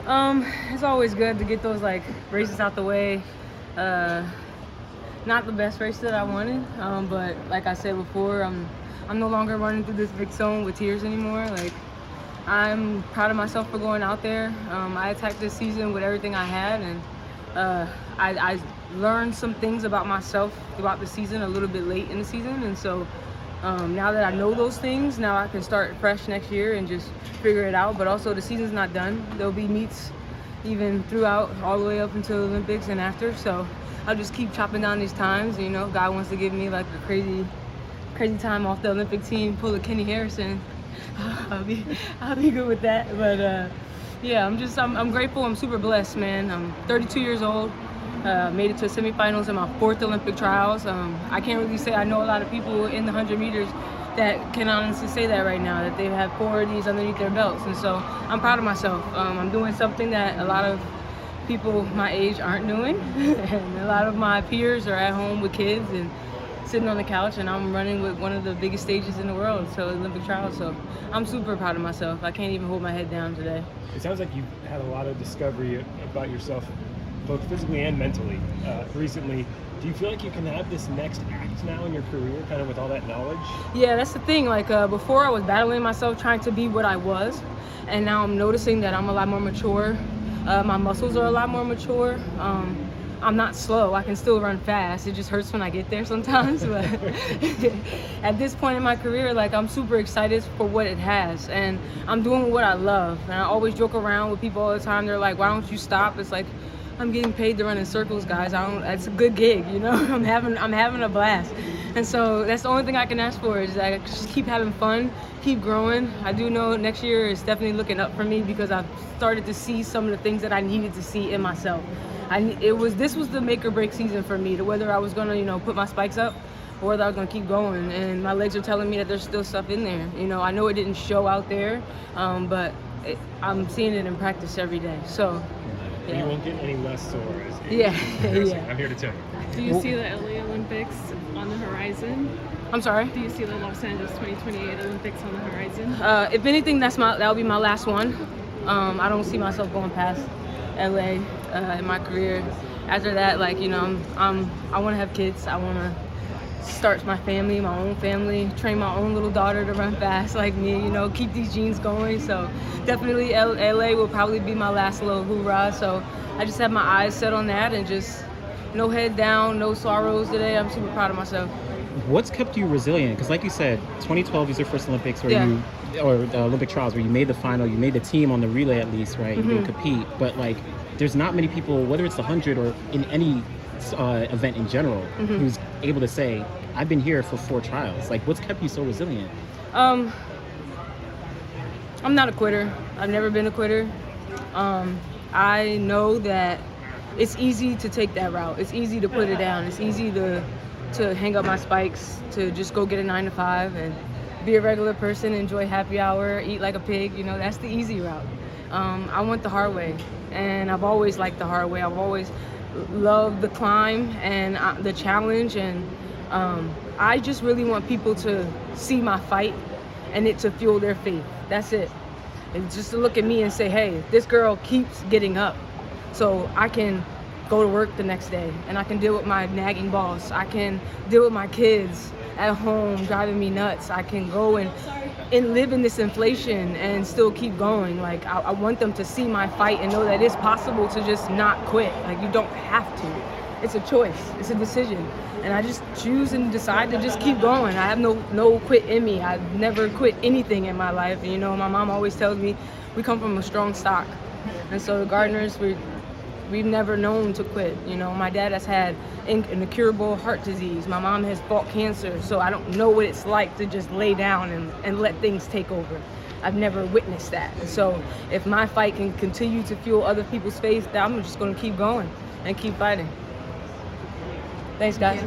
It's always good to get those like races out the way. Not the best race that I wanted, but like I said before, I'm no longer running through this big zone with tears anymore. Like, I'm proud of myself for going out there. I attacked this season with everything I had, and I learned some things about myself throughout the season a little bit late in the season, and so now that I know those things, now I can start fresh next year and just figure it out. But also, the season's not done. There'll be meets even throughout, all the way up until the Olympics and after. So I'll just keep chopping down these times. You know, God wants to give me like a crazy time off the Olympic team, pull a Kenny Harrison. I'll be good with that. But yeah, I'm grateful. I'm super blessed, man. I'm 32 years old. Made it to semifinals in my 4th Olympic trials. I can't really say I know a lot of people in the 100 meters that can honestly say that right now, that they have 4 of these underneath their belts. And so I'm proud of myself. I'm doing something that a lot of people my age aren't doing. And a lot of my peers are at home with kids and sitting on the couch, and I'm running with one of the biggest stages in the world, so Olympic trials. So I'm super proud of myself. I can't even hold my head down today. It sounds like you've had a lot of discovery about yourself, both physically and mentally, recently. Do you feel like you can have this next act now in your career, kind of with all that knowledge? Yeah, that's the thing. Like before, I was battling myself, trying to be what I was, and now I'm noticing that I'm a lot more mature. My muscles are a lot more mature. I'm not slow. I can still run fast. It just hurts when I get there sometimes. But at this point in my career, like, I'm super excited for what it has, and I'm doing what I love. And I always joke around with people all the time. They're like, "Why don't you stop?" It's like, I'm getting paid to run in circles, guys. It's a good gig, you know. I'm having a blast, and so that's the only thing I can ask for is that I just keep having fun, keep growing. I do know next year is definitely looking up for me because I've started to see some of the things that I needed to see in myself. This was the make or break season for me, to whether I was gonna, you know, put my spikes up or whether I was gonna keep going. And my legs are telling me that there's still stuff in there. You know, I know it didn't show out there, but I'm seeing it in practice every day. So. Yeah. You won't get any less sore. Yeah. I'm here to tell you. Do you see the LA Olympics on the horizon? I'm sorry? Do you see the Los Angeles 2028 Olympics on the horizon? If anything, that'll be my last one. I don't see myself going past LA in my career. After that, like, you know, I want to have kids. I want to start my family, my own family, train my own little daughter to run fast like me, you know, keep these genes going. So definitely LA will probably be my last little hoorah. So I just have my eyes set on that and just no head down, no sorrows today. I'm super proud of myself. What's kept you resilient? Because like you said, 2012 was your first Olympics or Olympic trials where you made the final, you made the team on the relay at least, right? You didn't compete, but like there's not many people, whether it's the 100 or in any event in general, who's able to say, I've been here for 4 trials. Like, what's kept you so resilient? I'm not a quitter. I've never been a quitter. I know that it's easy to take that route. It's easy to put it down. It's easy to hang up my spikes, to just go get a 9 to 5 and be a regular person, enjoy happy hour, eat like a pig. You know, that's the easy route. I went the hard way, and I've always liked the hard way. I've always loved the climb and the challenge, and I just really want people to see my fight and it to fuel their faith. That's it. It's just to look at me and say, hey, this girl keeps getting up, so I can go to work the next day and I can deal with my nagging boss. I can deal with my kids at home driving me nuts. I can go and live in this inflation and still keep going. Like, I want them to see my fight and know that it's possible to just not quit. Like, you don't have to. It's a choice. It's a decision. And I just choose and decide to just keep going. I have no quit in me. I've never quit anything in my life. And, you know, my mom always tells me we come from a strong stock. And so the Gardners, we've never known to quit. You know, my dad has had an incurable heart disease. My mom has fought cancer. So I don't know what it's like to just lay down and let things take over. I've never witnessed that. And so if my fight can continue to fuel other people's faith, I'm just going to keep going and keep fighting. Thanks, guys.